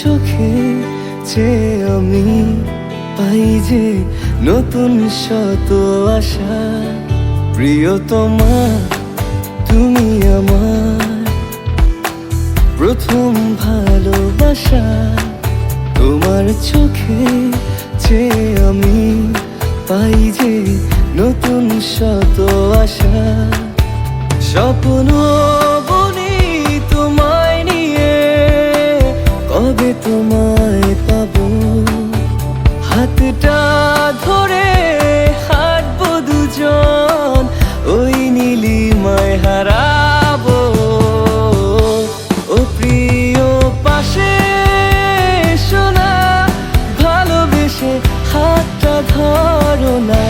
চোখে যে আমি পাই যে নতুন শত আশা। প্রিয়তমা তুমি আমার প্রথম ভালোবাসা। তোমার চোখে যে আমি পাই যে নতুন শত আশা। স্বপ্ন বুনি তোমায় নিয়ে, কবে তোমায় পাবো। হাতটা ধরে হাঁটবো দুজন, ওই নীলিমায় হারাবো। ও প্রিয় পাশে শোনা, ভালোবেসে হাতটা ধরো না।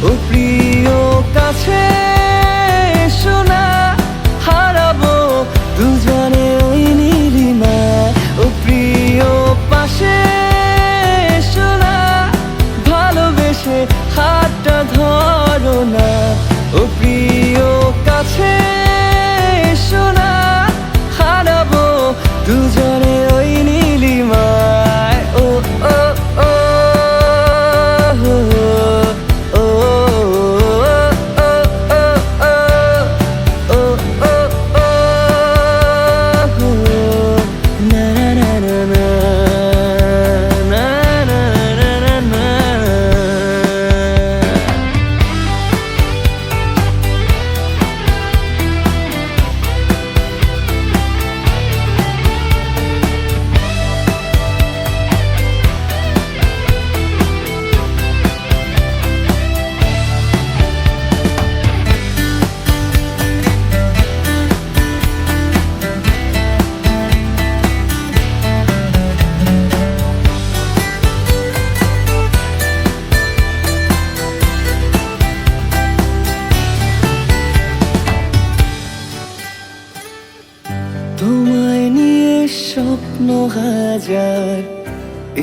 ও প্রিয় কাছে শোনা, হারাবো দুজনে ওই নীলিমায়। ও প্রিয় পাশে শোনা, ভালোবেসে হাতটা ধরো না। ও প্রিয় কাছে শোনা, হারাবো দুজনে ওই নীলিমায়। ও ও ও তোমায় নিয়ে স্বপ্ন হাজার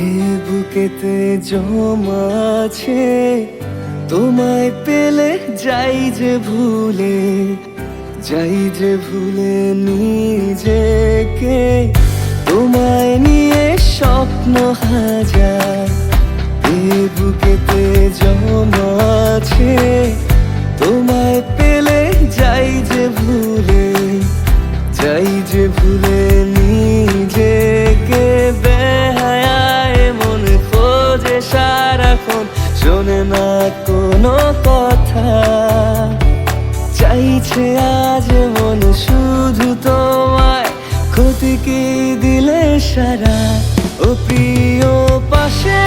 এ বুকেতে জমা আছে। তোমায় পেলে যাই যে ভুলে, যাই যে ভুলে নিজেকে। তোমায় নিয়ে স্বপ্ন হাজার এ বুকেতে জমা আছে। তোমায় পেলে যাই যে ভুলে, যাই যে ভুলে নিজেকে। বেহায়ায় মন খোঁজে সারাক্ষণ, শোনে না কোনো কথা। চাইছে আজ মন শুধু তোমায়, ক্ষতি কি দিলে সারা। ও প্রিয় পাশে